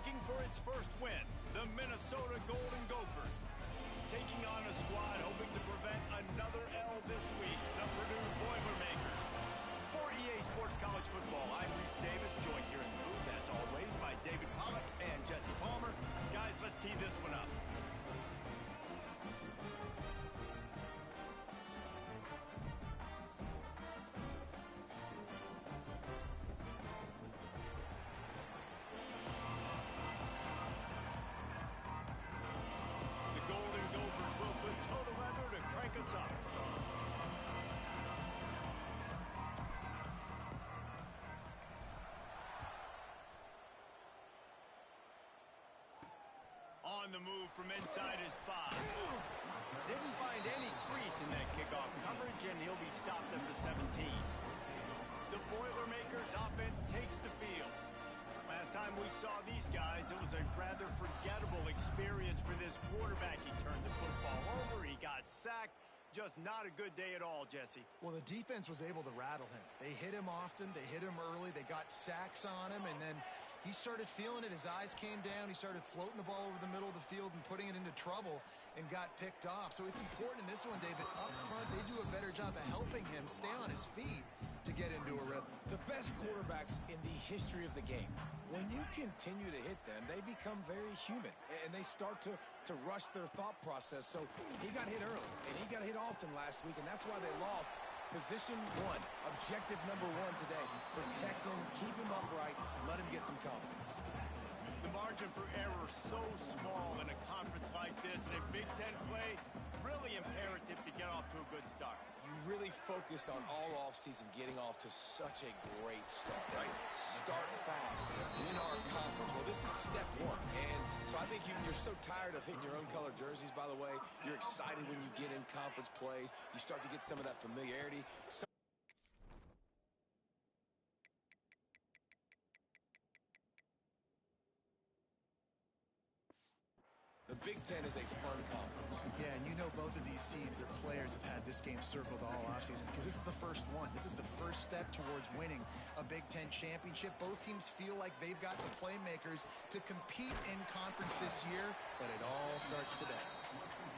looking for its first win, the Minnesota Golden Gophers. Taking on a squad hoping to prevent another L this week, the Purdue Boilermakers. For EA Sports College Football, I'm Reese Davis, joined here in the booth, as always, by David Pollack and Jesse Palmer. Guys, let's tee this one up. Total weather to crank us up. On the move from inside his 5. Didn't find any crease in that kickoff coverage, and he'll be stopped at the 17. The Boilermakers offense takes the field. Last time we saw these guys, it was a rather forgettable experience for this quarterback. He turned the football over, he got sacked. Just not a good day at all, Jesse. Well, the defense was able to rattle him. They hit him often, they hit him early, they got sacks on him, and then he started feeling it. His eyes came down, he started floating the ball over the middle of the field and putting it into trouble and got picked off. So it's important in this one, David, up front, they do a better job of helping him stay on his feet to get into a rhythm. The best quarterbacks in the history of the game, when you continue to hit them, they become very human, and they start to rush their thought process. So he got hit early, and he got hit often last week, and that's why they lost. Position 1, objective number 1 today. Protect him, keep him upright, let him get some confidence. The margin for error so small in a conference like this, and a Big Ten play, really imperative to get off to a good start. You really focus on all offseason getting off to such a great start, right? Start fast, win our conference. Well, this is step 1. And so I think you're so tired of hitting your own color jerseys, by the way. You're excited when you get in conference plays. You start to get some of that familiarity. The Big Ten is a fun conference. Yeah, and you know both of these teams, their players have had this game circled all offseason because this is the first one. This is the first step towards winning a Big Ten championship. Both teams feel like they've got the playmakers to compete in conference this year, but it all starts today.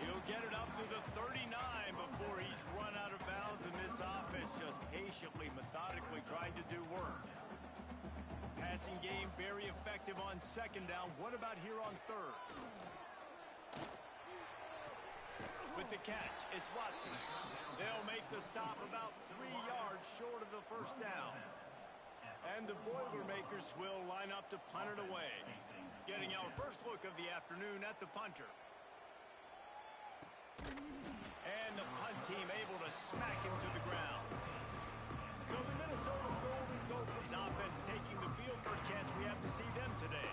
He'll get it up to the 39 before he's run out of bounds, and this offense just patiently, methodically trying to do work. Passing game very effective on second down. What about here on third? With the catch, it's Watson. They'll make the stop about 3 yards short of the first down. And the Boilermakers will line up to punt it away. Getting our first look of the afternoon at the punter. And the punt team able to smack him to the ground. So the Minnesota Golden Gophers offense taking the field for a chance. We have to see them today.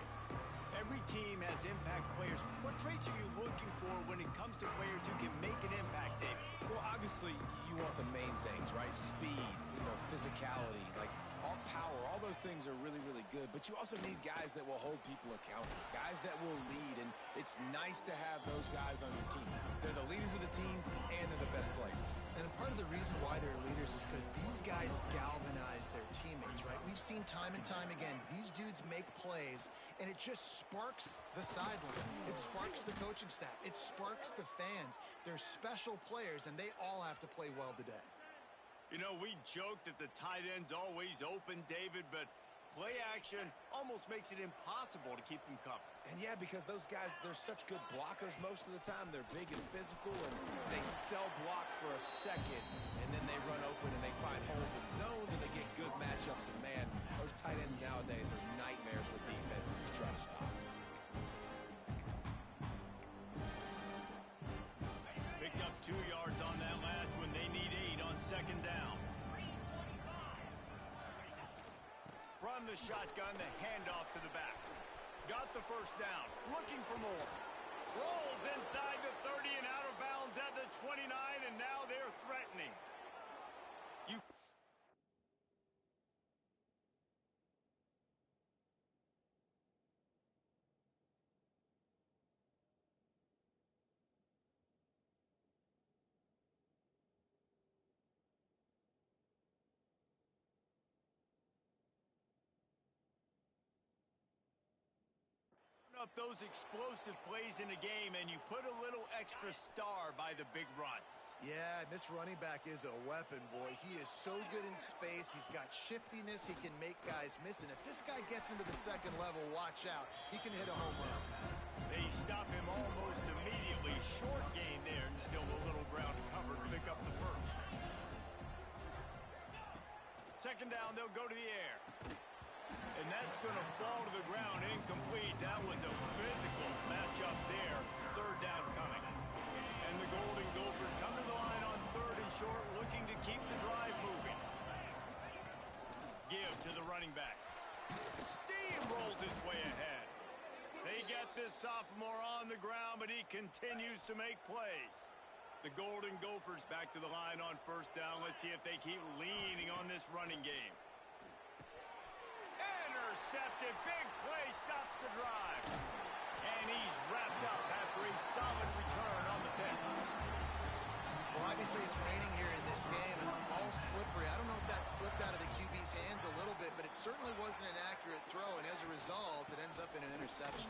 Every team has impact players. What traits are you looking for when it comes to players who can make an impact, David? Well, obviously, you want the main things, right? Speed, physicality, like all power, all those things are really, really good. But you also need guys that will hold people accountable, guys that will lead. And it's nice to have those guys on your team. They're the leaders of the team, and they're the best players. And part of the reason why they're leaders is because these guys galvanize their teammates, right? We've seen time and time again, these dudes make plays, and it just sparks the sideline. It sparks the coaching staff. It sparks the fans. They're special players, and they all have to play well today. You know, we joke that the tight end's always open, David, but play action almost makes it impossible to keep them covered. And yeah, because those guys, they're such good blockers most of the time. They're big and physical, and they sell block for a second, and then they run open and they find holes in zones, and they get good matchups. And man, those tight ends nowadays are nightmares for defenses to try to stop. Picked up 2 yards on that last one. They need 8 on second down. From the shotgun, the handoff to the back. Got the first down. Looking for more. Rolls inside the 30 and out of bounds at the 29, and now they're threatening. up those explosive plays in a game, and you put a little extra star by the big runs. Yeah, and this running back is a weapon, boy. He is so good in space. He's got shiftiness. He can make guys miss. And if this guy gets into the second level, watch out. He can hit a home run. They stop him almost immediately. Short gain there, and still a little ground to cover to pick up the first. Second down, they'll go to the air. And that's going to fall to the ground incomplete. That was a physical matchup there. Third down coming. And the Golden Gophers come to the line on third and short, looking to keep the drive moving. Give to the running back. Steamrolls his way ahead. They get this sophomore on the ground, but he continues to make plays. The Golden Gophers back to the line on first down. Let's see if they keep leaning on this running game. Intercepted. Big play stops the drive. And he's wrapped up after a solid return on the pick. Well, obviously it's raining here in this game and all slippery. I don't know if that slipped out of the QB's hands a little bit, but it certainly wasn't an accurate throw, and as a result, it ends up in an interception.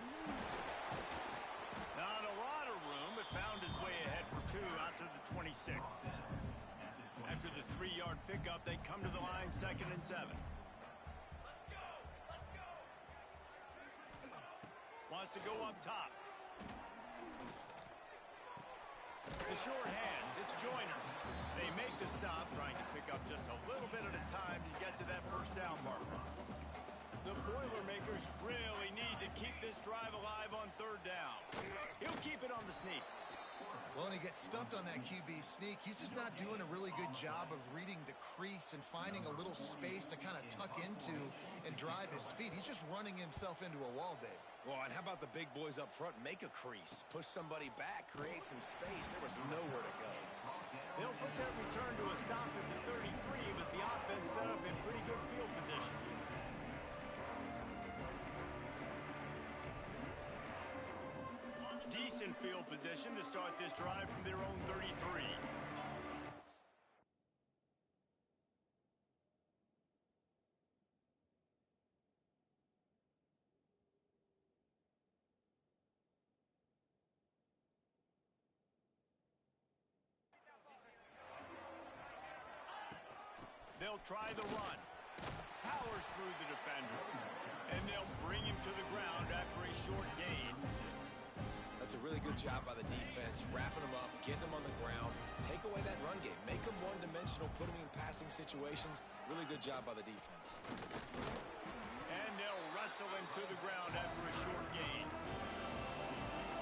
Not a lot of room, but found his way ahead for two out to the 26. After the 3-yard pickup, they come to the line, 2nd and 7. Wants to go up top. The short hands, it's Joyner. They make the stop, trying to pick up just a little bit at a time to get to that first down marker. The Boilermakers really need to keep this drive alive on third down. He'll keep it on the sneak. Well, and he gets stuffed on that QB sneak. He's just not doing a really good job of reading the crease and finding a little space to kind of tuck into and drive his feet. He's just running himself into a wall, Dave. Well, and how about the big boys up front? Make a crease. Push somebody back. Create some space. There was nowhere to go. They'll put that return to a stop at the 33, but the offense set up in pretty good field position. Decent field position to start this drive from their own 33. They'll try the run. Powers through the defender. And they'll bring him to the ground after a short gain. That's a really good job by the defense, wrapping them up, getting them on the ground, take away that run game, make them one-dimensional, put them in passing situations. Really good job by the defense. And they'll wrestle him to the ground after a short gain.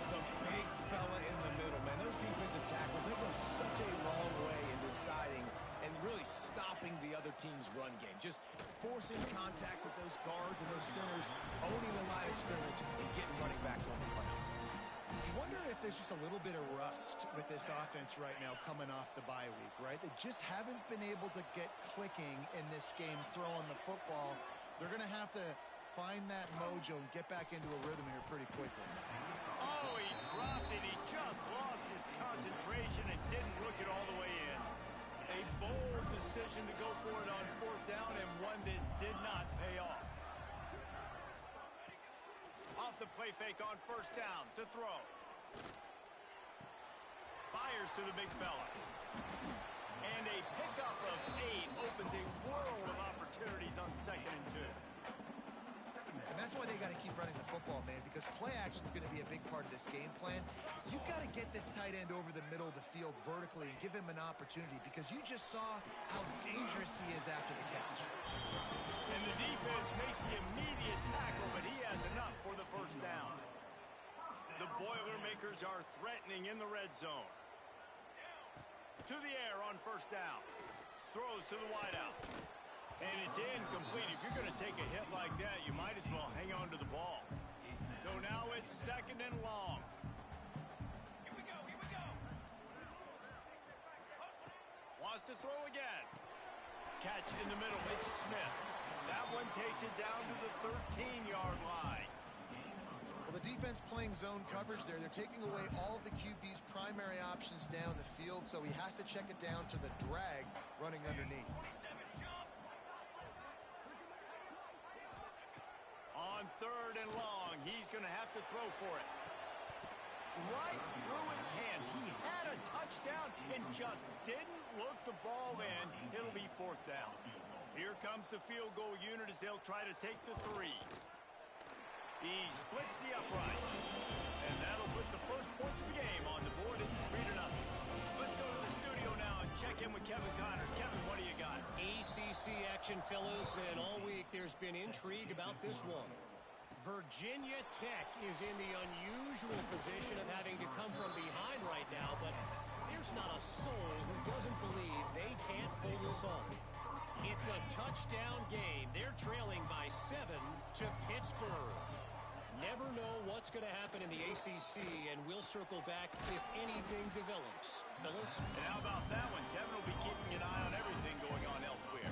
The big fella in the middle, man. Those defensive tackles, they go such a long way in deciding and really stopping the other team's run game. Just forcing contact with those guards and those centers, owning the line of scrimmage, and getting running backs on the ground. You wonder if there's just a little bit of rust with this offense right now coming off the bye week, right? They just haven't been able to get clicking in this game throwing the football. They're going to have to find that mojo and get back into a rhythm here pretty quickly. Oh, he dropped it. He just lost his concentration and didn't look it all the way in. A bold decision to go for it on fourth down and one that did not pay off. Off the play fake on first down to throw. Fires to the big fella. And a pickup of 8 opens a world of opportunities on 2nd and 2. And that's why they got to keep running the football, man, because play action is going to be a big part of this game plan. You've got to get this tight end over the middle of the field vertically and give him an opportunity, because you just saw how dangerous he is after the catch. And the defense makes the immediate tackle, but he has enough for the first down. The Boilermakers are threatening in the red zone. To the air on first down. Throws to the wideout. And it's incomplete. If you're going to take a hit like that, you might as well hang on to the ball. So now it's 2nd and long. Here we go, here we go. Wants to throw again. Catch in the middle. It's Smith. That one takes it down to the 13-yard line. Well, the defense playing zone coverage there. They're taking away all of the QB's primary options down the field, so he has to check it down to the drag running underneath. On 3rd and long. He's going to have to throw for it. Right through his hands. He had a touchdown and just didn't look the ball in. It'll be 4th down. Here comes the field goal unit as they'll try to take the 3. He splits the upright. And that'll put the first points of the game on the board. It's 3-0. Let's go to the studio now and check in with Kevin Connors. Kevin, what do you got? ACC action, fellas, and all week there's been intrigue about this one. Virginia Tech is in the unusual position of having to come from behind right now, but there's not a soul who doesn't believe they can't pull this off. It's a touchdown game. They're trailing by 7 to Pittsburgh. Never know what's going to happen in the ACC, and we'll circle back if anything develops. Fellas? And how about that one? Kevin will be keeping an eye on everything going on elsewhere.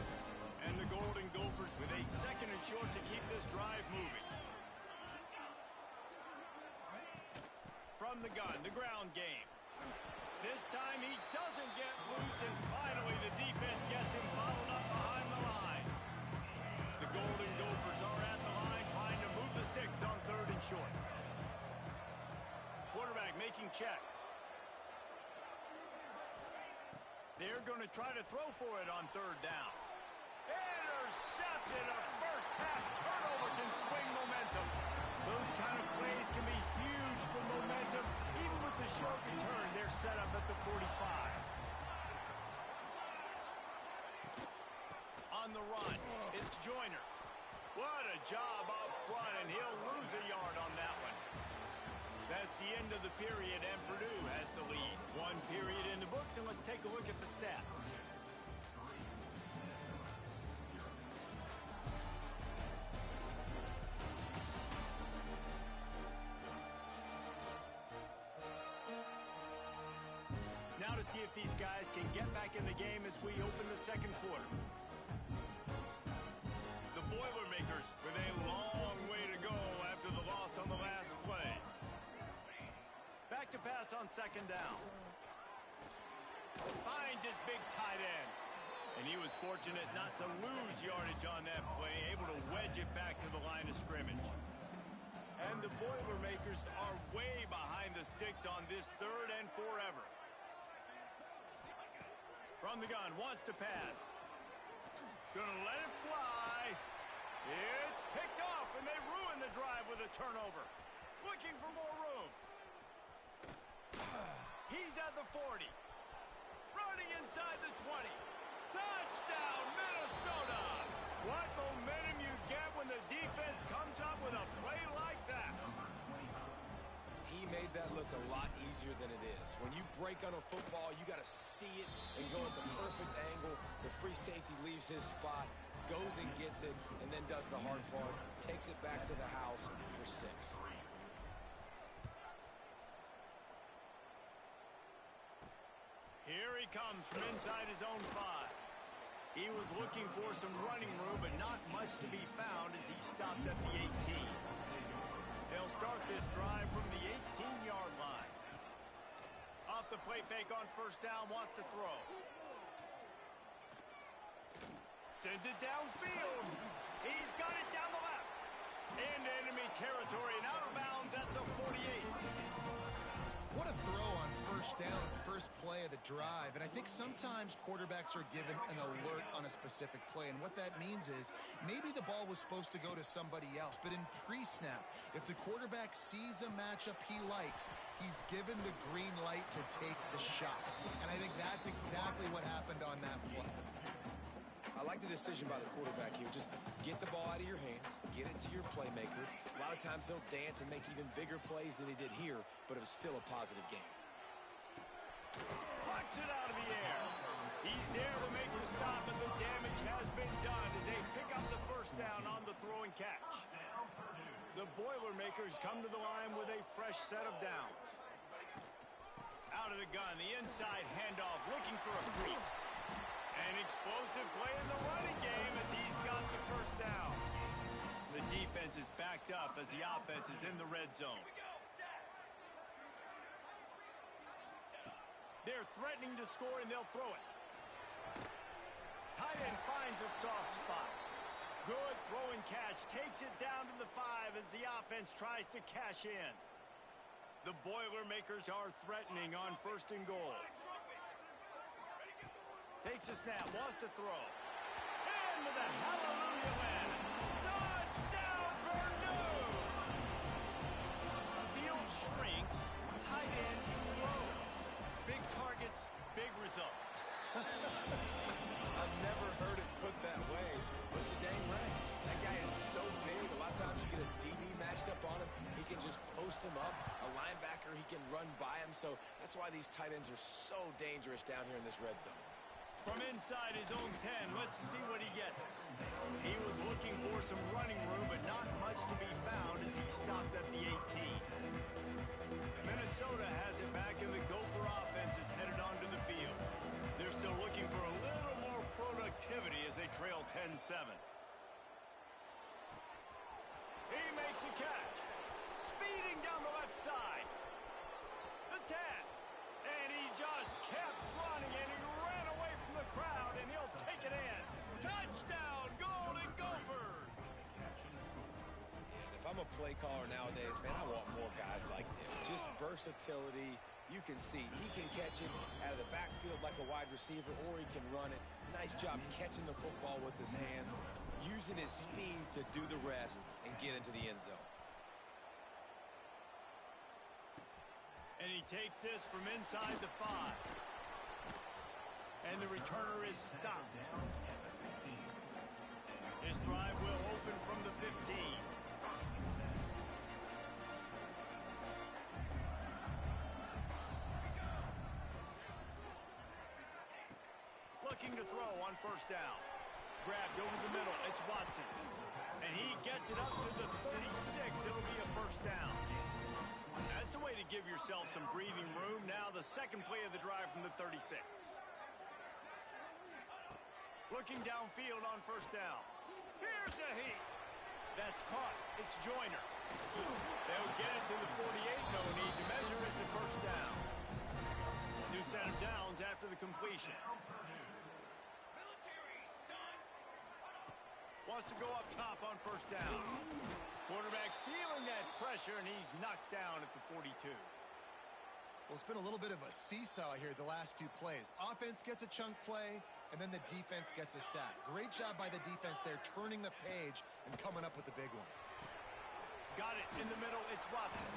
And the Golden Gophers with a 2nd and short to keep this drive moving. From the gun, the ground game. This time he doesn't get loose, and finally the defense gets him bottled up behind the line. The Golden Gophers are at the line trying to move the sticks on 3rd and short. Quarterback making checks. They're going to try to throw for it on 3rd down. Intercepted. A first half turnover can swing momentum. Those kind of plays can be huge for momentum. Even with the short return, they're set up at the 45. On the run, it's Joyner. What a job up front, and he'll lose a yard on that one. That's the end of the period, and Purdue has the lead. 1 period in the books, and let's take a look at the stats. Now to see if these guys can get back in the game as we open the 2nd quarter. The Boilermakers with a long way to go after the loss on the last play. Back to pass on 2nd down. Finds his big tight end. And he was fortunate not to lose yardage on that play, able to wedge it back to the line of scrimmage. And the Boilermakers are way behind the sticks on this 3rd and forever. From the gun, wants to pass. Gonna let it fly. It's picked off, and they ruin the drive with a turnover. Looking for more room. He's at the 40. Running inside the 20. Touchdown, Minnesota! What momentum you get when the defense comes up with a play like that. He made that look a lot easier than it is. When you break on a football, you got to see it and go at the perfect angle. The free safety leaves his spot, goes and gets it, and then does the hard part, takes it back to the house for 6. Here he comes from inside his own 5. He was looking for some running room, but not much to be found as he stopped at the 18. They'll start this drive from the 18-yard line. Off the play fake on 1st down, wants to throw. Sends it downfield. He's got it down the left. Into enemy territory and out of bounds at the 48. What a throw on 1st down at the first play of the drive. And I think sometimes quarterbacks are given an alert on a specific play. And what that means is maybe the ball was supposed to go to somebody else. But in pre-snap, if the quarterback sees a matchup he likes, he's given the green light to take the shot. And I think that's exactly what happened on that play. I like the decision by the quarterback here. Just get the ball out of your hands, get it to your playmaker. A lot of times he'll dance and make even bigger plays than he did here, but it was still a positive game. Plucks it out of the air. He's there to make the stop, and the damage has been done as they pick up the 1st down on the throw and catch. The Boilermakers come to the line with a fresh set of downs. Out of the gun, the inside handoff, looking for a crease. An explosive play in the running game as he's got the 1st down. The defense is backed up as the offense is in the red zone. They're threatening to score, and they'll throw it. Tight end finds a soft spot. Good throw and catch. Takes it down to the 5 as the offense tries to cash in. The Boilermakers are threatening on 1st and goal. Takes a snap, wants to throw. Into the hallelujah land. Touchdown, Purdue! Field shrinks, tight end grows. Big targets, big results. I've never heard it put that way, but you're dang right. That guy is so big. A lot of times you get a DB matched up on him. He can just post him up. A linebacker, he can run by him. So that's why these tight ends are so dangerous down here in this red zone. From inside his own 10, let's see what he gets. He was looking for some running room, but not much to be found as he stopped at the 18. Minnesota has it back, and the Gopher offense is headed onto the field. They're still looking for a little more productivity as they trail 10-7. He makes a catch. Speeding down the left side. The 10. And he just kept running, and he ran away from the crowd, and he'll take it in. Touchdown, Golden Gophers! And if I'm a play caller nowadays, man, I want more guys like this. Just versatility. You can see he can catch it out of the backfield like a wide receiver, or he can run it. Nice job catching the football with his hands, using his speed to do the rest and get into the end zone. And he takes this from inside the 5. And the returner is stopped. His drive will open from the 15. Looking to throw on 1st down. Grabbed over the middle. It's Watson. And he gets it up to the 36. It'll be a 1st down. That's a way to give yourself some breathing room. Now the second play of the drive from the 36. Looking downfield on 1st down. Here's a heat. That's caught. It's Joyner. They'll get it to the 48. No need to measure. It's a 1st down. New set of downs after the completion. Wants to go up top on 1st down. Quarterback feeling that pressure, and he's knocked down at the 42. Well, it's been a little bit of a seesaw here the last 2 plays. Offense gets a chunk play, and then the defense gets a sack. Great job by the defense there, turning the page and coming up with the big one. Got it in the middle. It's Watson.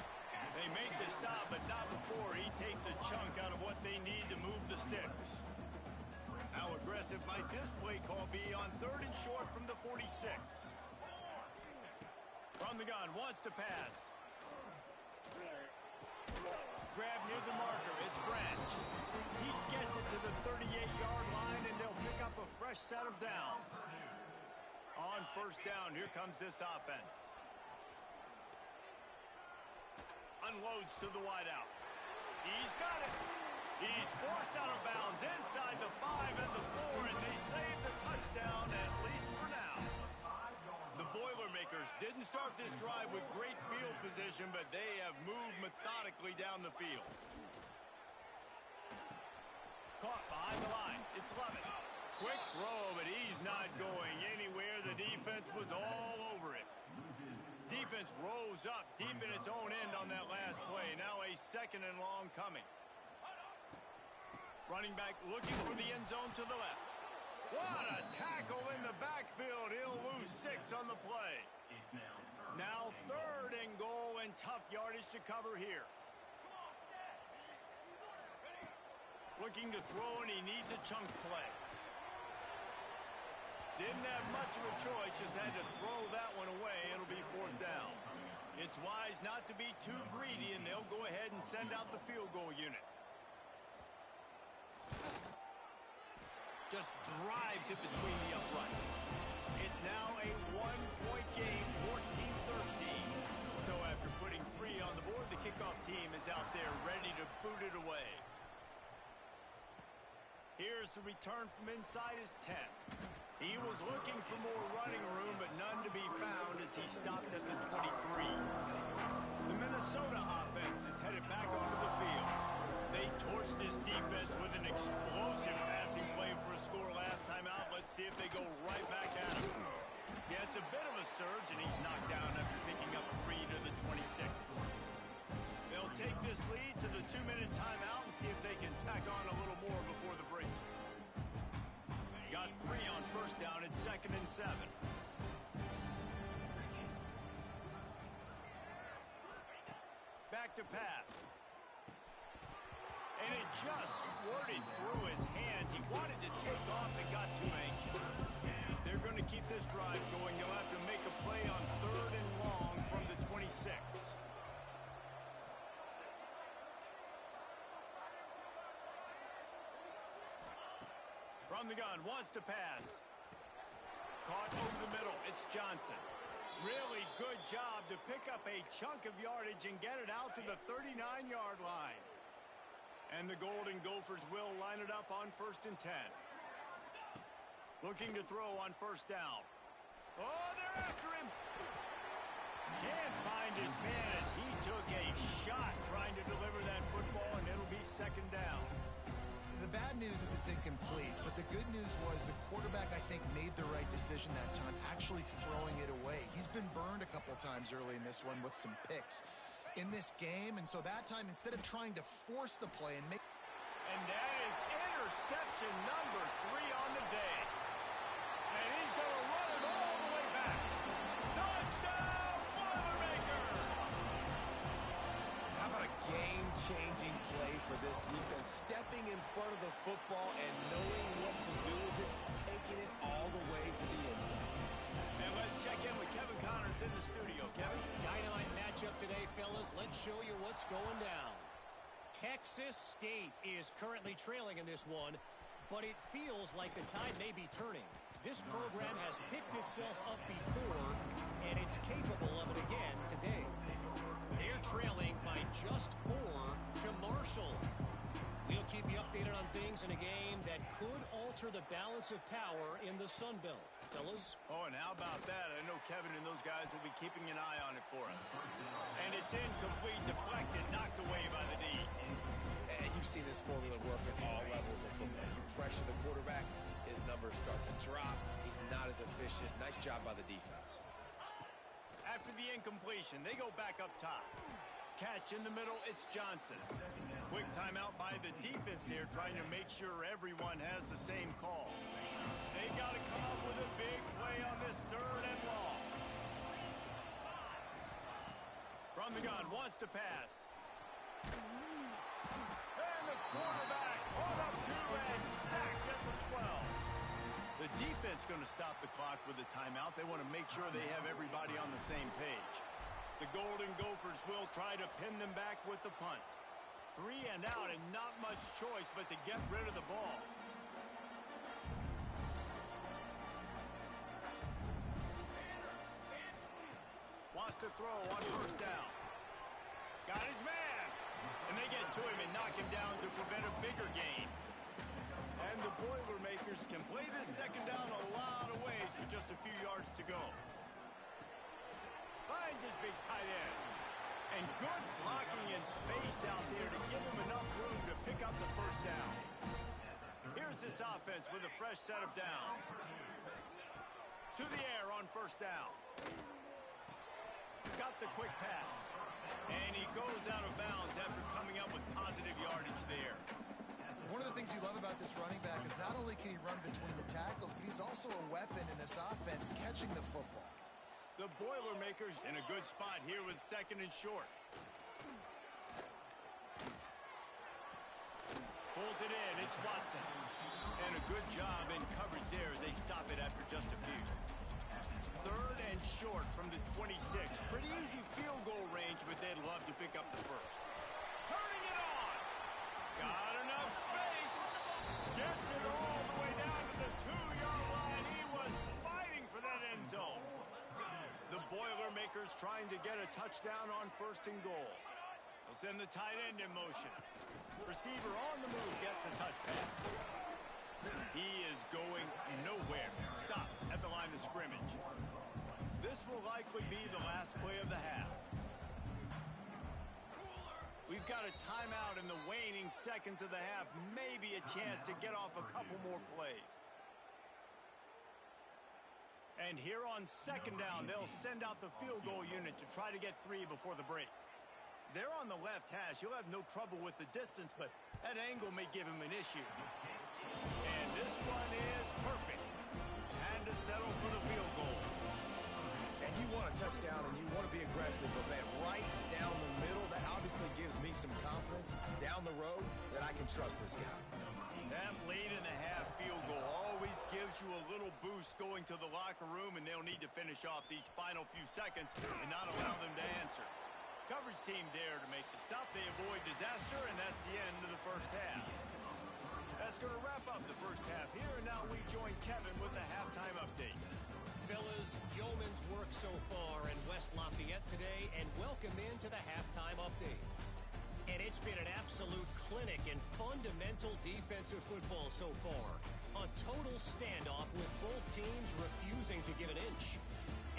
They make the stop, but not before he takes a chunk out of what they need to move the sticks. How aggressive might this play call be on 3rd and short from the 46? From the gun, wants to pass. Grab near the marker, it's Branch. He gets it to the 38-yard line, and they'll pick up a fresh set of downs. On 1st down, here comes this offense. Unloads to the wideout. He's got it. He's forced out of bounds inside the 5 and the 4, and they save the touchdown, at least for now. The Boilermakers didn't start this drive with great field position, but they have moved methodically down the field. Caught behind the line. It's Levitt. Quick throw, but he's not going anywhere. The defense was all over it. Defense rose up deep in its own end on that last play. Now a 2nd and long coming. Running back looking for the end zone to the left. What a tackle in the backfield. He'll lose 6 on the play. Now 3rd and goal, and tough yardage to cover here. Looking to throw, and he needs a chunk play. Didn't have much of a choice, just had to throw that one away. It'll be 4th down. It's wise not to be too greedy, and they'll go ahead and send out the field goal unit. Just drives it between the uprights. It's now a 1-point game, 14-13. So after putting 3 on the board, the kickoff team is out there ready to boot it away. Here's the return from inside his 10. He was looking for more running room, but none to be found as he stopped at the 23. The Minnesota offense is headed back onto the field. They torched this defense with an explosive passing play for a score last time out. Let's see if they go right back at him. Gets this lead to the 2-minute timeout and see if they can tack on a little more before the break. Got 3 on first down. It's 2nd and 7. Back to pass. And it just squirted through his hands. He wanted to take off and got too anxious. If they're going to keep this drive going, they'll have to make a play on 3rd and long from the 26. From the gun, wants to pass. Caught over the middle. It's Johnson. Really good job to pick up a chunk of yardage and get it out to the 39-yard line. And the Golden Gophers will line it up on 1st and 10. Looking to throw on 1st down. Oh, they're after him. Can't find his man as he took a shot trying to deliver that football, and it'll be 2nd down. The bad news is it's incomplete, but the good news was the quarterback, I think, made the right decision that time, actually throwing it away. He's been burned a couple times early in this one with some picks in this game, and so that time, instead of trying to force the play and make... And that is interception number 3 on the day. And he's going to run it all the way back. Touchdown, Boilermaker! How about a game-changing play for this defense? Stepping in front of the football and knowing what to do with it, taking it all the way to the end zone. And let's check in with Kevin Connors in the studio. Kevin? Dynamite matchup today, fellas. Let's show you what's going down. Texas State is currently trailing in this one, but it feels like the tide may be turning. This program has picked itself up before, and it's capable of it again today. They're trailing by just 4 to Marshall. We'll keep you updated on things in a game that could alter the balance of power in the Sun Belt. Fellas? Oh, and how about that? I know Kevin and those guys will be keeping an eye on it for us. And it's incomplete, deflected, knocked away by the D. And you've seen this formula work at all levels of football. You pressure the quarterback, his numbers start to drop. He's not as efficient. Nice job by the defense. After the incompletion, they go back up top. Catch in the middle, it's Johnson. Quick timeout by the defense here, trying to make sure everyone has the same call. They got to come up with a big play on this 3rd and long. From the gun, wants to pass. And the quarterback caught up to and sacked at the 12. The defense going to stop the clock with a timeout. They want to make sure they have everybody on the same page. The Golden Gophers will try to pin them back with the punt. 3 and out and not much choice but to get rid of the ball. Wants to throw on 1st down. Got his man. And they get to him and knock him down to prevent a bigger gain. And the Boilermakers can play this 2nd down a lot of ways with just a few yards to go. Finds his big tight end. And good blocking in space out there to give him enough room to pick up the 1st down. Here's this offense with a fresh set of downs. To the air on 1st down. Got the quick pass. And he goes out of bounds after coming up with positive yardage there. One of the things you love about this running back is not only can he run between the tackles, but he's also a weapon in this offense catching the football. The Boilermakers in a good spot here with 2nd and short. Pulls it in. It's Watson. And a good job in coverage there as they stop it after just a few. 3rd and short from the 26. Pretty easy field goal range, but they'd love to pick up the 1st. Turning it on. Got enough space. Gets it all the way down to the 2-yard line. He was fighting for that end zone. The Boilermakers trying to get a touchdown on 1st and goal. They'll send the tight end in motion. Receiver on the move gets the touch pass. He is going nowhere. Stop at the line of scrimmage. This will likely be the last play of the half. We've got a timeout in the waning seconds of the half. Maybe a chance to get off a couple more plays. And here on 2nd down, they'll send out the field goal unit to try to get 3 before the break. They're on the left hash. He'll have no trouble with the distance, but that angle may give him an issue. And this one is perfect. Had to settle for the field goal. And you want a touchdown and you want to be aggressive, but man, right down the middle, that obviously gives me some confidence down the road that I can trust this guy. That late in the half field goal always gives you a little boost going to the locker room, and they'll need to finish off these final few seconds and not allow them to answer. Coverage team there to make the stop. They avoid disaster, and that's the end of the first half. That's going to wrap up the first half here, and now we join Kevin with the halftime update. Fellas, yeoman's work so far in West Lafayette today, and welcome into the halftime update. And it's been an absolute clinic in fundamental defensive football so far. A total standoff with both teams refusing to give an inch.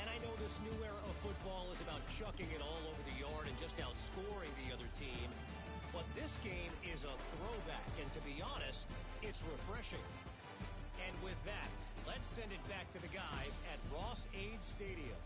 And I know this new era of football is about chucking it all over the yard and just outscoring the other team. But this game is a throwback, and to be honest, it's refreshing. And with that, let's send it back to the guys at Ross-Ade Stadium.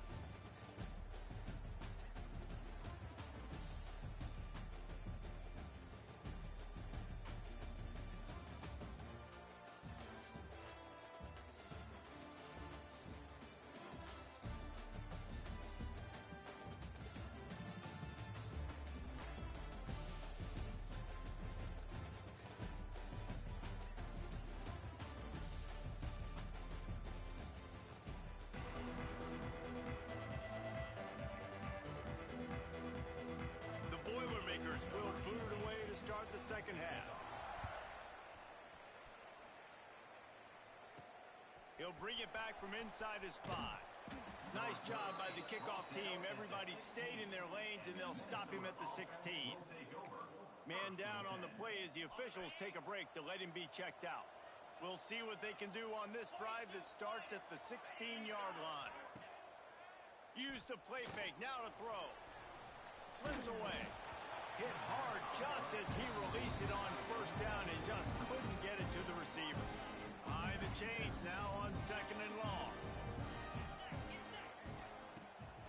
Will boot it away to start the second half. He'll bring it back from inside his 5. Nice job by the kickoff team. Everybody stayed in their lanes, and they'll stop him at the 16. Man down on the play as the officials take a break to let him be checked out. We'll see what they can do on this drive that starts at the 16-yard line. Use the play fake. Now to throw. Slips away. Hit hard just as he released it on first down and just couldn't get it to the receiver. High the chains now on second and long.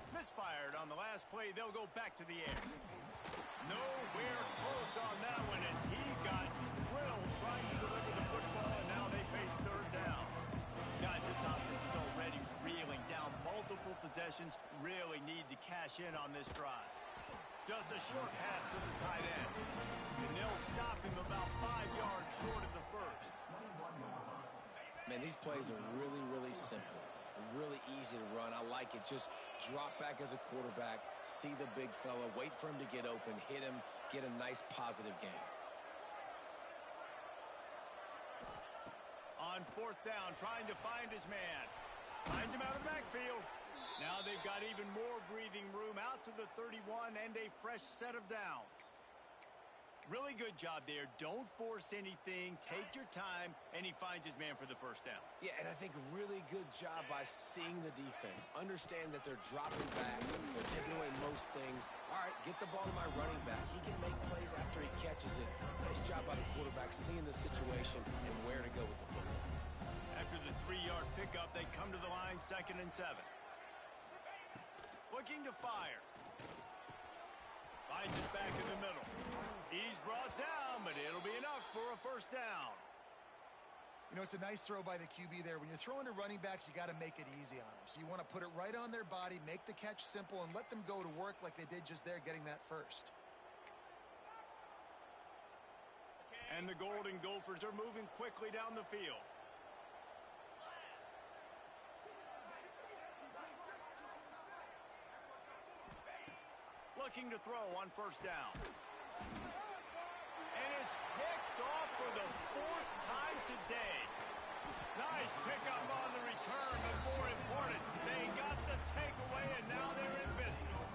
Misfired on the last play. They'll go back to the air. Nowhere close on that one as he got drilled trying to deliver the football, and now they face third down. Guys, this offense is already reeling down multiple possessions. Really need to cash in on this drive. Just a short pass to the tight end. And they'll stop him about 5 yards short of the first. Man, these plays are really, really simple. Really easy to run. I like it. Just drop back as a quarterback, see the big fella, wait for him to get open, hit him, get a nice positive game. On fourth down, trying to find his man. Finds him out of the backfield. Now they've got even more breathing room out to the 31 and a fresh set of downs. Really good job there. Don't force anything. Take your time, and he finds his man for the first down. Yeah, and I think really good job by seeing the defense. Understand that they're dropping back. They're taking away most things. All right, get the ball to my running back. He can make plays after he catches it. Nice job by the quarterback seeing the situation and where to go with the football. After the 3-yard pickup, they come to the line, 2nd and 7. Looking to fire. Finds it back in the middle. He's brought down, but it'll be enough for a first down. You know, it's a nice throw by the QB there. When you're throwing to running backs, you got to make it easy on them. So you want to put it right on their body, make the catch simple, and let them go to work like they did just there, getting that first. And the Golden Gophers are moving quickly down the field. Looking to throw on first down. And it's picked off for the 4th time today. Nice pickup on the return, but more important, they got the takeaway, and now they're in business.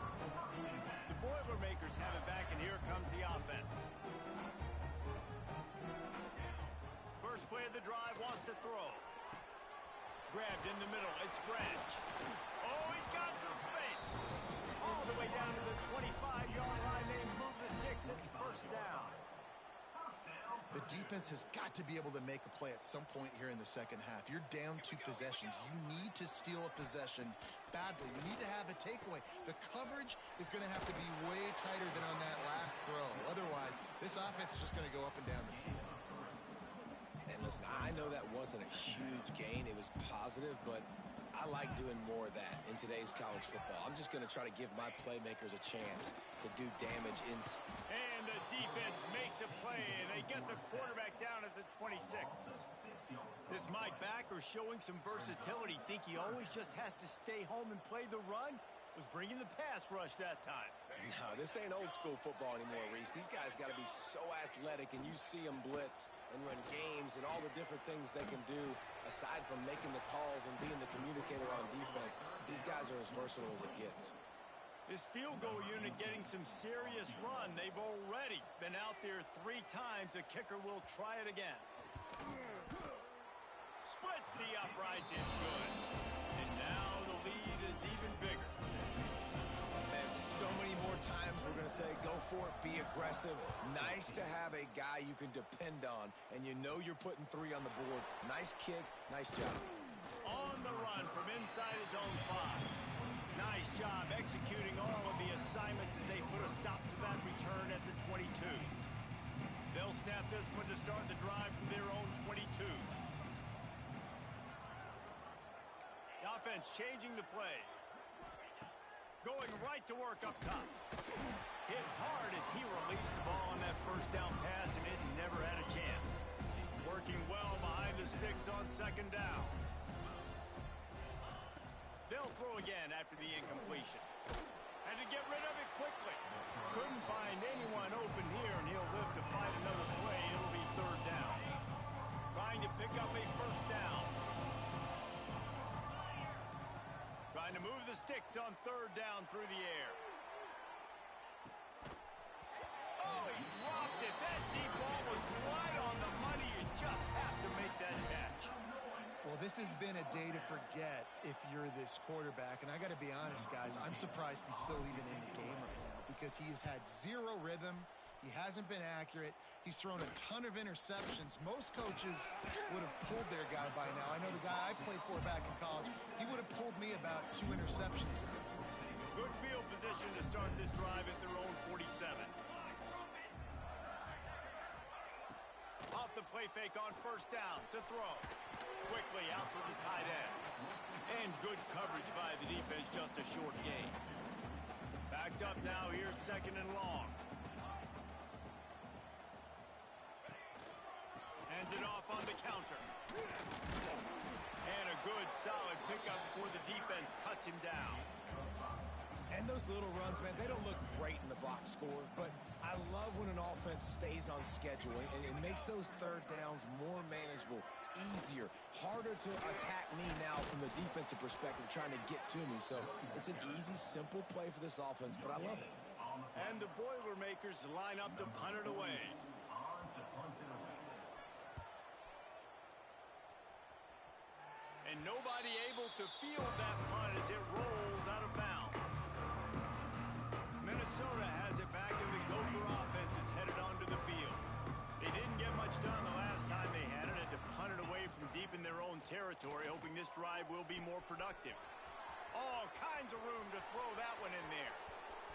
The Boilermakers have it back, and here comes the offense. First play of the drive, wants to throw. Grabbed in the middle, it's Branch. Oh, he's got some space. All the way down to the 25-yard line. They move the sticks at first down. The defense has got to be able to make a play at some point here in the second half. You're down 2 possessions. You need to steal a possession badly. You need to have a takeaway. The coverage is going to have to be way tighter than on that last throw. Otherwise, this offense is just going to go up and down the field. And listen, I know that wasn't a huge gain. It was positive, but I like doing more of that in today's college football. I'm just going to try to give my playmakers a chance to do damage in. And the defense makes a play, and they get the quarterback down at the 26. This Mike backer showing some versatility. Think he always just has to stay home and play the run? Was bringing the pass rush that time. No, this ain't old school football anymore, Reese. These guys got to be so athletic, and you see them blitz and run games and all the different things they can do aside from making the calls and being the communicator on defense. These guys are as versatile as it gets. This field goal unit getting some serious run. They've already been out there 3 times. The kicker will try it again. Splits the uprights. It's good. And now the lead is even bigger. And so many more times we're going to say, go for it, be aggressive. Nice to have a guy you can depend on, and you know you're putting 3 on the board. Nice kick, nice job. On the run from inside his own 5. Nice job executing all of the assignments as they put a stop to that return at the 22. They'll snap this one to start the drive from their own 22. The offense changing the play. Going right to work up top. Hit hard as he released the ball on that first down pass, and it never had a chance. Working well behind the sticks on second down. They'll throw again after the incompletion. Had to get rid of it quickly. Couldn't find anyone open here, and he'll live to fight another play. It'll be 3rd down. Trying to pick up a first down. Trying to move the sticks on 3rd down through the air. Oh, he dropped it. That deep ball was right on the money. You just have to make that catch. Well, this has been a day to forget if you're this quarterback. And I got to be honest, guys, I'm surprised he's still even in the game right now because he has had 0 rhythm. He hasn't been accurate. He's thrown a ton of interceptions. Most coaches would have pulled their guy by now. I know the guy I played for back in college, he would have pulled me about 2 interceptions ago. Good field position to start this drive at their own 47. Off the play fake on first down to throw. Quickly out to the tight end. And good coverage by the defense, just a short gain. Backed up now, here's 2nd and long. Hands it off on the counter. And a good, solid pickup before the defense cuts him down. And those little runs, man, they don't look great in the box score, but I love when an offense stays on schedule, and it makes those 3rd downs more manageable, easier, harder to attack me now from the defensive perspective trying to get to me. So it's an easy, simple play for this offense, but I love it. And the Boilermakers line up to punt it away. And nobody able to field that punt as it rolls out of bounds. Minnesota has it back, and the Gopher offense is headed onto the field. They didn't get much done the last time they had it, and to punt it away from deep in their own territory, hoping this drive will be more productive. All kinds of room to throw that one in there.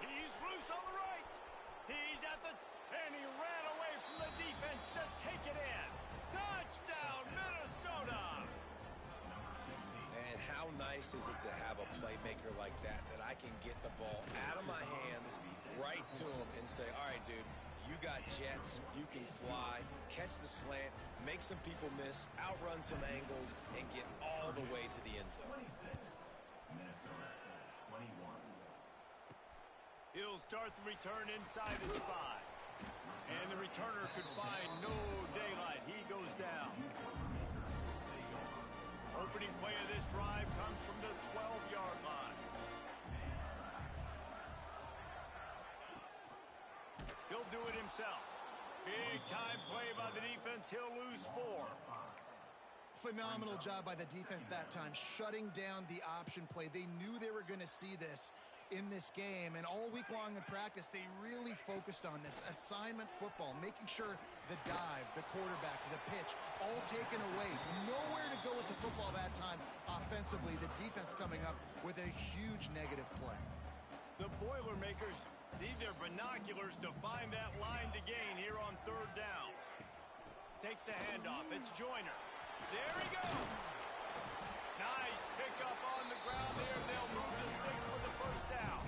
He's loose on the right. He's at the... And he ran away from the defense to take it in. Touchdown, Minnesota! And how nice is it to have a playmaker like that I can get the ball out of my hands right to him and say, all right, dude, you got jets, you can fly, catch the slant, make some people miss, outrun some angles, and get all the way to the end zone. He'll start the return inside his 5. And the returner could find no daylight. He goes down. Opening play of this drive comes from the 12-yard line. He'll do it himself. Big-time play by the defense. He'll lose 4. Phenomenal job by the defense that time, shutting down the option play. They knew they were going to see this. in this game, and all week long in practice, they really focused on this assignment football, making sure the dive, the quarterback, the pitch, all taken away. Nowhere to go with the football that time offensively. The defense coming up with a huge negative play. The Boilermakers need their binoculars to find that line to gain here on third down. Takes a handoff. It's Joyner. There he goes. Nice pickup on the ground there. They'll move the sticks with the first down.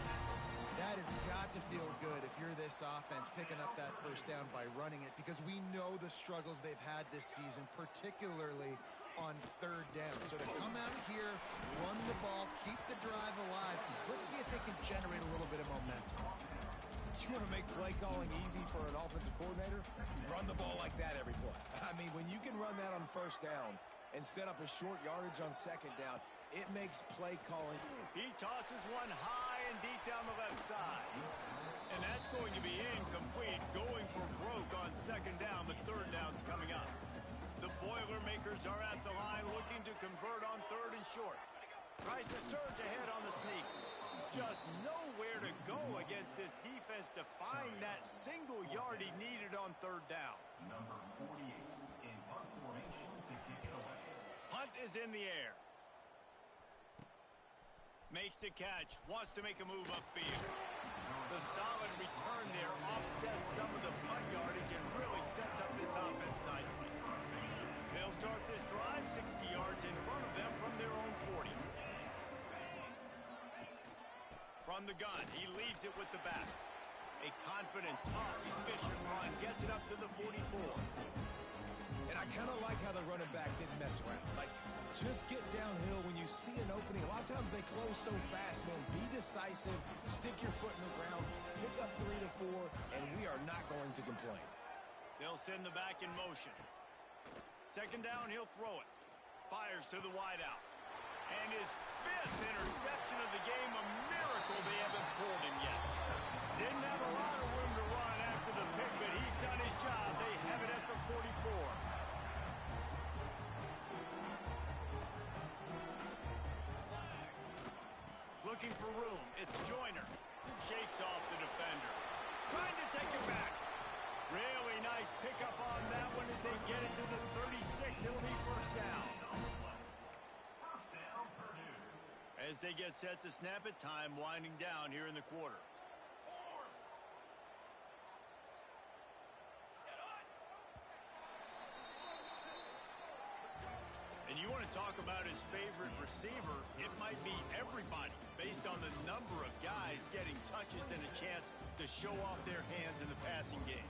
That has got to feel good if you're this offense picking up that first down by running it, because we know the struggles they've had this season, particularly on third down. So to come out here, run the ball, keep the drive alive, let's see if they can generate a little bit of momentum. You want to make play calling easy for an offensive coordinator? Run the ball like that every play. I mean, when you can run that on first down and set up a short yardage on second down, it makes play calling. He tosses one high and deep down the left side. And that's going to be incomplete, going for broke on second down, but third down's coming up. The Boilermakers are at the line looking to convert on third and short. Tries to surge ahead on the sneak. Just nowhere to go against this defense to find that single yard he needed on third down. Number 48 in punt formation to kick it away. Punt is in the air. Makes the catch. Wants to make a move upfield. The solid return there offsets some of the punt yardage and really sets up this offense nicely. They'll start this drive 60 yards in front of them from their own 40. From the gun, he leaves it with the back. A confident, tough, efficient run gets it up to the 44. And I kind of like how the running back didn't mess around. Like, just get downhill when you see an opening. A lot of times they close so fast, man. Be decisive, stick your foot in the ground, pick up 3 to 4, and we are not going to complain. They'll send the back in motion. Second down, he'll throw it. Fires to the wideout. And his 5th interception of the game, a miracle they haven't pulled him yet. Didn't have a lot of room to run after the pick, but he's done his job. They have it at the 44. Looking for room. It's Joyner. Shakes off the defender. Trying to take it back. Really nice pickup on that one as they get it to the 36. It'll be first down. As they get set to snap it, time winding down here in the quarter. And you want to talk about his favorite receiver, it might be everybody, based on the number of guys getting touches and a chance to show off their hands in the passing game.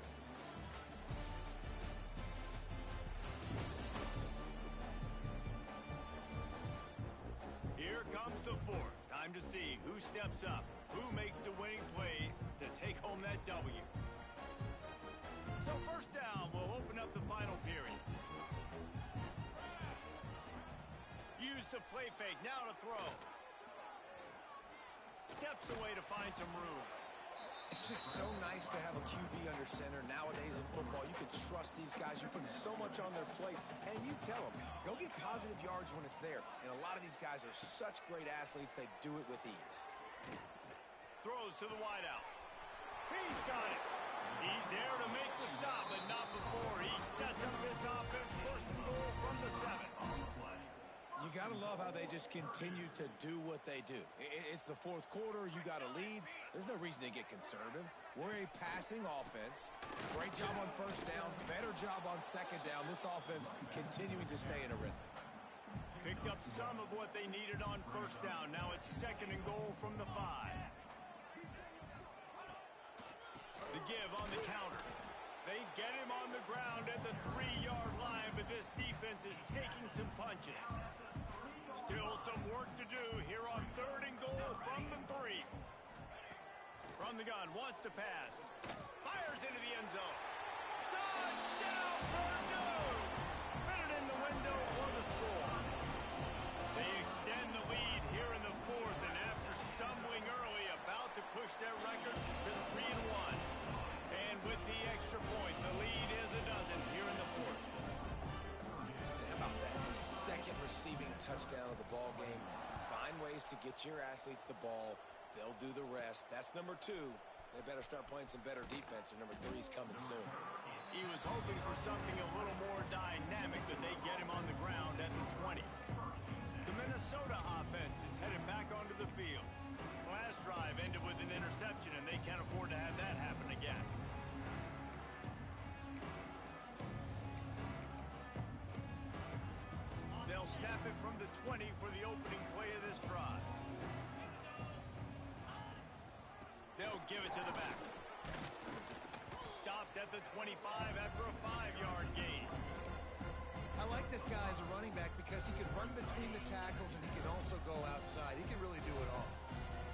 Here comes the fourth. Time to see who steps up, who makes the winning plays to take home that W. So first down will open up the final period. Use the play fake, now to throw. Steps away to find some room. It's just so nice to have a QB under center. Nowadays in football, you can trust these guys. You put so much on their plate, and you tell them, go get positive yards when it's there. And a lot of these guys are such great athletes, they do it with ease. Throws to the wideout. He's got it. He's there to make the stop, but not before he sets up this offense. First and goal from the 7. You got to love how they just continue to do what they do. It's the fourth quarter. You got a lead. There's no reason to get conservative. We're a passing offense. Great job on first down. Better job on second down. This offense continuing to stay in a rhythm. Picked up some of what they needed on first down. Now it's second and goal from the 5. The give on the counter. They get him on the ground at the 3-yard line, but this defense is taking some punches. Still some work to do here on third and goal from the 3. From the gun, wants to pass. Fires into the end zone. Touchdown, Purdue! Fitted in the window for the score. They extend the lead here in the 4th, and after stumbling early, about to push their record to 3-1. And with the extra point, the lead is a dozen here in the 4th. How about that? Second receiving touchdown of the ball game. Find ways to get your athletes the ball. They'll do the rest. That's number 2. They better start playing some better defense, or number 3 is coming soon. He was hoping for something a little more dynamic, but they get him on the ground at the 20. The Minnesota offense is headed back onto the field. Last drive ended with an interception, and they can't afford to have that happen again. They'll snap it from the 20 for the opening play of this drive. They'll give it to the back. Stopped at the 25 after a 5-yard gain. I like this guy as a running back because he can run between the tackles and he can also go outside. He can really do it all.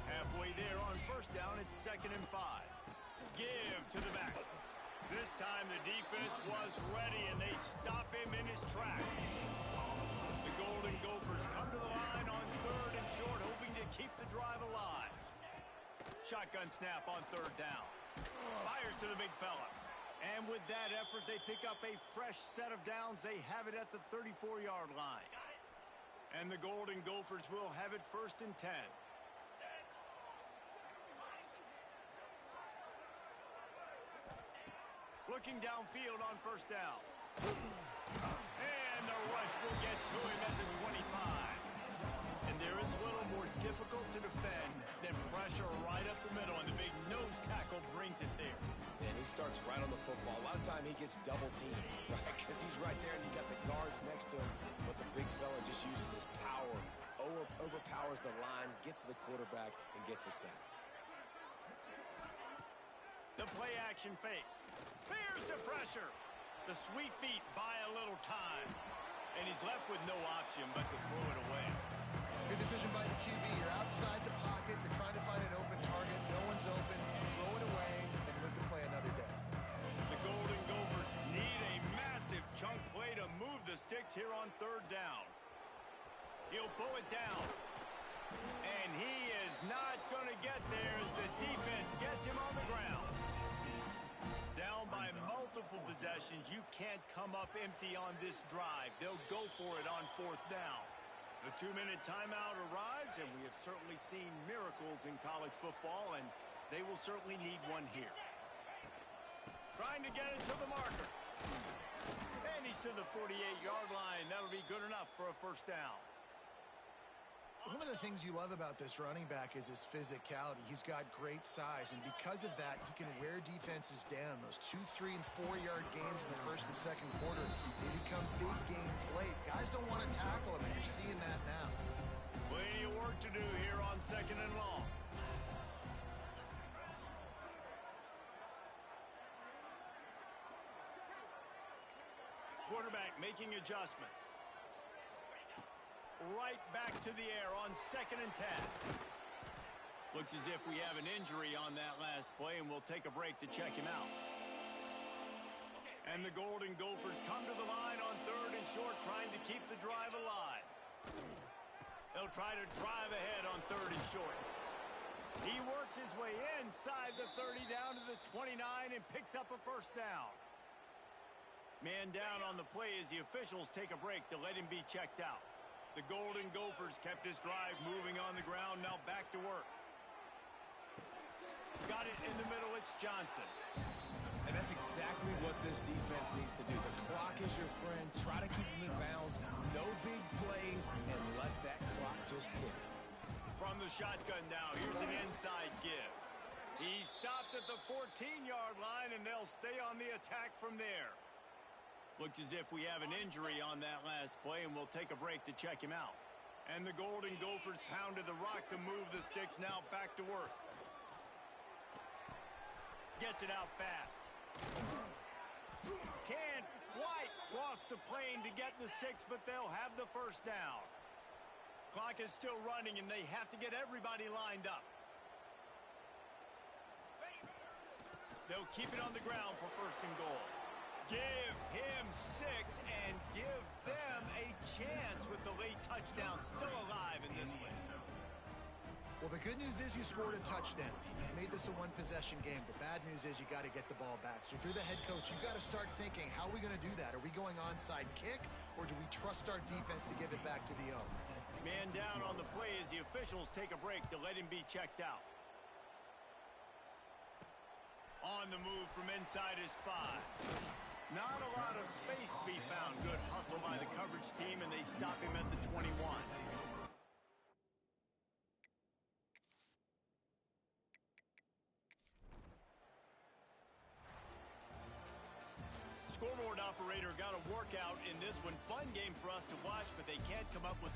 Halfway there on first down, it's 2nd and 5. Give to the back. This time the defense was ready and they stop him in his tracks. The Golden Gophers come to the line on 3rd and short, hoping to keep the drive alive. Shotgun snap on 3rd down. Fires to the big fella. And with that effort, they pick up a fresh set of downs. They have it at the 34-yard line. And the Golden Gophers will have it 1st and 10. Looking downfield on 1st down. And the rush will get to him at the 25. And there is a little more difficult to defend than pressure right up the middle, and the big nose tackle brings it there. And he starts right on the football. A lot of time he gets double teamed, right? Because he's right there and you got the guards next to him. But the big fella just uses his power, overpowers the lines, gets to the quarterback, and gets the sack. The play action fake. Fears the pressure. The sweet feet buy a little time. And he's left with no option but to throw it away. Good decision by the QB. You're outside the pocket. You're trying to find an open target. No one's open. Throw it away and live to play another day. The Golden Gophers need a massive chunk play to move the sticks here on 3rd down. He'll pull it down. And he is not going to get there as the defense gets him on the ground. Down by multiple possessions, you can't come up empty on this drive. They'll go for it on 4th down. The 2-minute timeout arrives, and we have certainly seen miracles in college football, and they will certainly need one here. Trying to get it to the marker. And he's to the 48-yard line. That'll be good enough for a 1st down. One of the things you love about this running back is his physicality. He's got great size, and because of that, he can wear defenses down. Those 2-, 3-, and 4-yard gains in the 1st and 2nd quarter, they become big gains late. Guys don't want to tackle him, and you're seeing that now. Plenty of work to do here on 2nd and long. Quarterback making adjustments. Right back to the air on 2nd and 10. Looks as if we have an injury on that last play, and we'll take a break to check him out. And the Golden Gophers come to the line on 3rd and short, trying to keep the drive alive. They'll try to drive ahead on 3rd and short. He works his way inside the 30 down to the 29 and picks up a 1st down. Man down on the play as the officials take a break to let him be checked out. The Golden Gophers kept this drive moving on the ground, now back to work. Got it in the middle, it's Johnson. And that's exactly what this defense needs to do. The clock is your friend. Try to keep them in bounds. No big plays, and let that clock just tick. From the shotgun now, here's an inside give. He's stopped at the 14-yard line, and they'll stay on the attack from there. Looks as if we have an injury on that last play, and we'll take a break to check him out. And the Golden Gophers pounded the rock to move the sticks, now back to work. Gets it out fast. Can't quite cross the plane to get the 6, but they'll have the 1st down. Clock is still running, and they have to get everybody lined up. They'll keep it on the ground for 1st and goal. Give him 6 and give them a chance with the late touchdown still alive in this one. Well, the good news is you scored a touchdown. You made this a one-possession game. The bad news is you got to get the ball back. So if you're the head coach, you've got to start thinking, how are we going to do that? Are we going onside kick, or do we trust our defense to give it back to the O? Man down on the play as the officials take a break to let him be checked out. On the move from inside his 5. Not a lot of space to be found. Good hustle by the coverage team, and they stop him at the 21. Scoreboard operator got a workout in this one. Fun game for us to watch, but they can't come up with